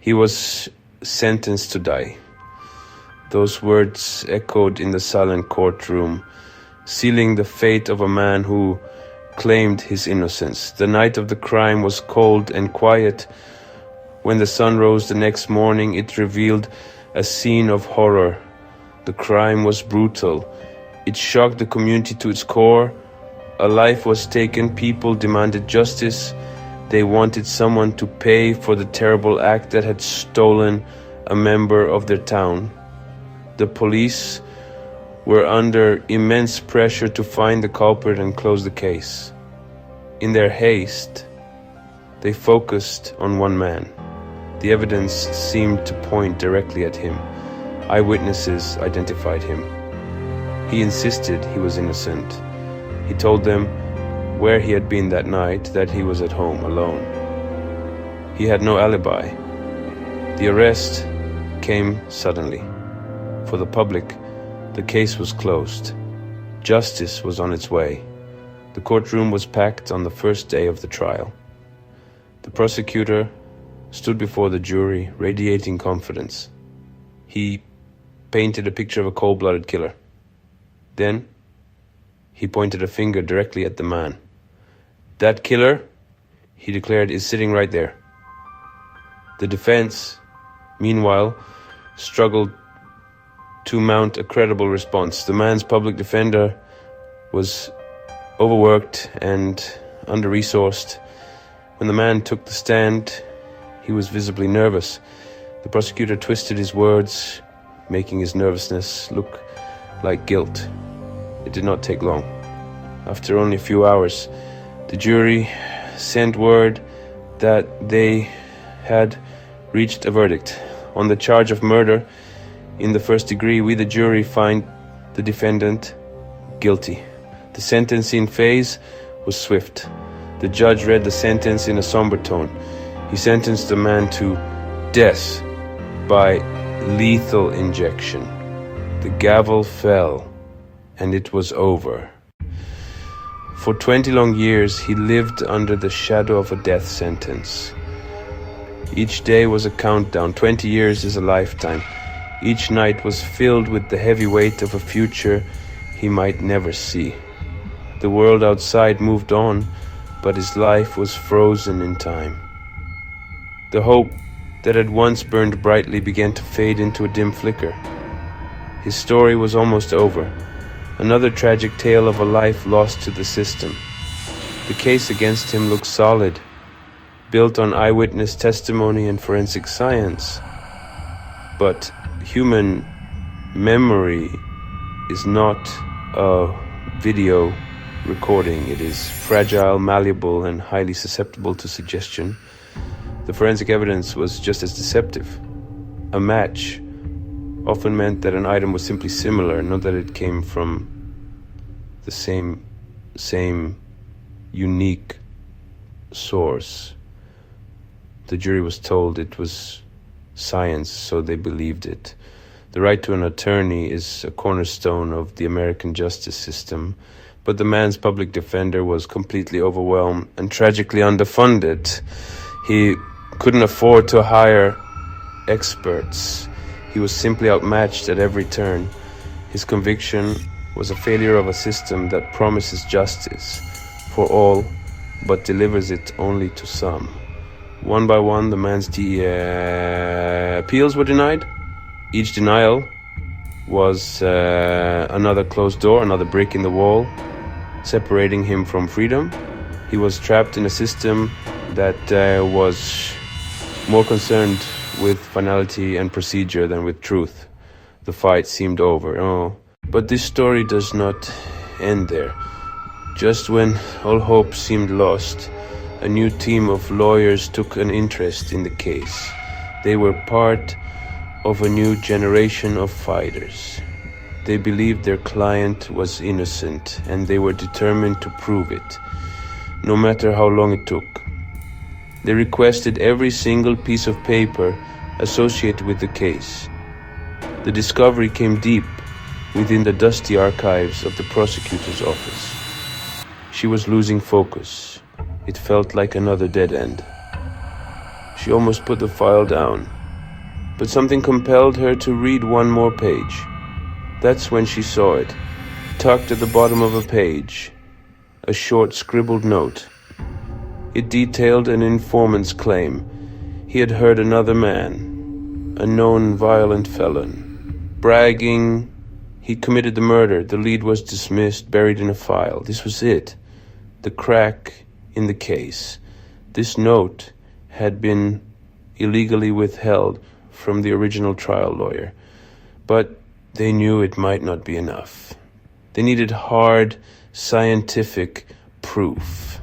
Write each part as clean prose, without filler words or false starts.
He was sentenced to die. Those words echoed in the silent courtroom, sealing the fate of a man who claimed his innocence. The night of the crime was cold and quiet. When the sun rose the next morning, it revealed a scene of horror. The crime was brutal. It shocked the community to its core. A life was taken. People demanded justice. They wanted someone to pay for the terrible act that had stolen a member of their town. The police were under immense pressure to find the culprit and close the case. In their haste, they focused on one man. The evidence seemed to point directly at him. Eyewitnesses identified him. He insisted he was innocent. He told them where he had been that night, that he was at home alone. He had no alibi. The arrest came suddenly. For the public, the case was closed. Justice was on its way. The courtroom was packed on the first day of the trial. The prosecutor stood before the jury, radiating confidence. He painted a picture of a cold-blooded killer. Then, he pointed a finger directly at the man. "That killer," he declared, "is sitting right there." The defense, meanwhile, struggled to mount a credible response. The man's public defender was overworked and under-resourced. When the man took the stand, he was visibly nervous. The prosecutor twisted his words, making his nervousness look like guilt. It did not take long. After only a few hours, the jury sent word that they had reached a verdict. On the charge of murder in the first degree, we, the jury, find the defendant guilty. The sentencing phase was swift. The judge read the sentence in a somber tone. He sentenced the man to death by lethal injection. The gavel fell, and it was over. For 20 long years, he lived under the shadow of a death sentence. Each day was a countdown. 20 years is a lifetime. Each night was filled with the heavy weight of a future he might never see. The world outside moved on, but his life was frozen in time. The hope that had once burned brightly began to fade into a dim flicker. His story was almost over. Another tragic tale of a life lost to the system. The case against him looked solid, built on eyewitness testimony and forensic science. But human memory is not a video recording. It is fragile, malleable, and highly susceptible to suggestion. The forensic evidence was just as deceptive. A match often meant that an item was simply similar, not that it came from the same unique source. The jury was told it was science, so they believed it. The right to an attorney is a cornerstone of the American justice system, but the man's public defender was completely overwhelmed and tragically underfunded. He couldn't afford to hire experts. He was simply outmatched at every turn. His conviction was a failure of a system that promises justice for all, but delivers it only to some. One by one, the man's appeals were denied. Each denial was another closed door, another brick in the wall, separating him from freedom. He was trapped in a system that was more concerned with finality and procedure than with truth. The fight seemed over. Oh, but this story does not end there. Just when all hope seemed lost, a new team of lawyers took an interest in the case. They were part of a new generation of fighters. They believed their client was innocent, and they were determined to prove it, no matter how long it took. They requested every single piece of paper associated with the case. The discovery came deep within the dusty archives of the prosecutor's office. She was losing focus. It felt like another dead end. She almost put the file down, but something compelled her to read one more page. That's when she saw it, tucked at the bottom of a page, a short scribbled note. It detailed an informant's claim. He had heard another man, a known violent felon, bragging he committed the murder. The lead was dismissed, buried in a file. This was it, the crack in the case. This note had been illegally withheld from the original trial lawyer, but they knew it might not be enough. They needed hard, scientific proof.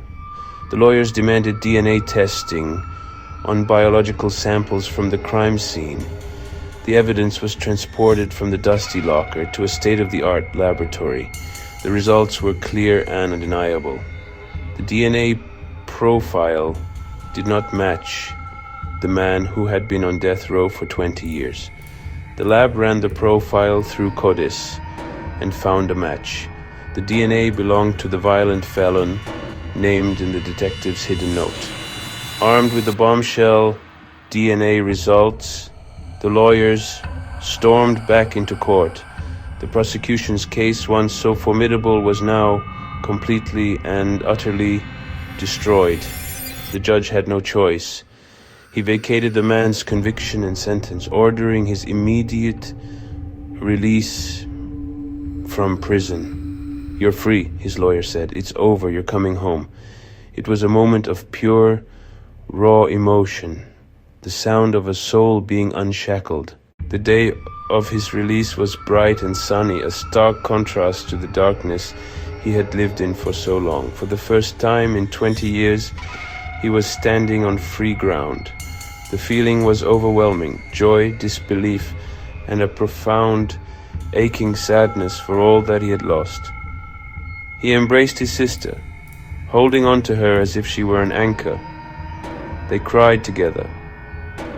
The lawyers demanded DNA testing on biological samples from the crime scene. The evidence was transported from the dusty locker to a state-of-the-art laboratory. The results were clear and undeniable. The DNA profile did not match the man who had been on death row for 20 years. The lab ran the profile through CODIS and found a match. The DNA belonged to the violent felon named in the detective's hidden note. Armed with the bombshell DNA results, the lawyers stormed back into court. The prosecution's case, once so formidable, was now completely and utterly destroyed. The judge had no choice. He vacated the man's conviction and sentence, ordering his immediate release from prison. "You're free," his lawyer said. "It's over. You're coming home." It was a moment of pure, raw emotion, the sound of a soul being unshackled. The day of his release was bright and sunny, a stark contrast to the darkness he had lived in for so long. For the first time in 20 years, he was standing on free ground. The feeling was overwhelming: joy, disbelief, and a profound, aching sadness for all that he had lost. He embraced his sister, holding on to her as if she were an anchor. They cried together,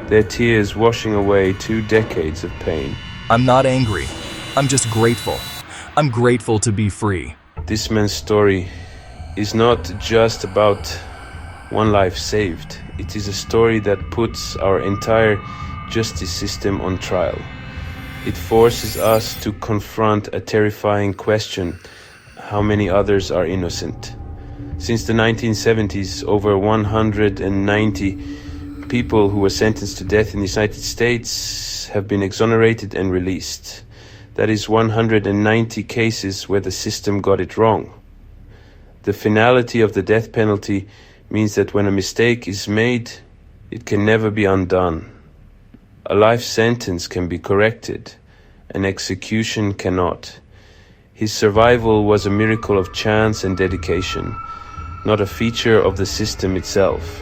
their tears washing away 2 decades of pain. "I'm not angry. I'm just grateful. I'm grateful to be free." This man's story is not just about one life saved. It is a story that puts our entire justice system on trial. It forces us to confront a terrifying question: how many others are innocent? Since the 1970s, over 190 people who were sentenced to death in the United States have been exonerated and released. That is 190 cases where the system got it wrong. The finality of the death penalty means that when a mistake is made, it can never be undone. A life sentence can be corrected, an execution cannot. His survival was a miracle of chance and dedication, not a feature of the system itself.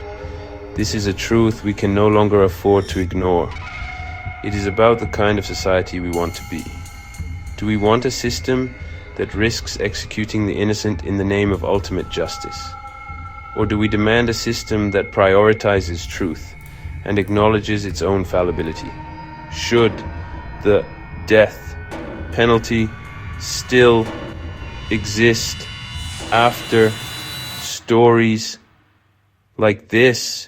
This is a truth we can no longer afford to ignore. It is about the kind of society we want to be. Do we want a system that risks executing the innocent in the name of ultimate justice? Or do we demand a system that prioritizes truth and acknowledges its own fallibility? Should the death penalty still exist after stories like this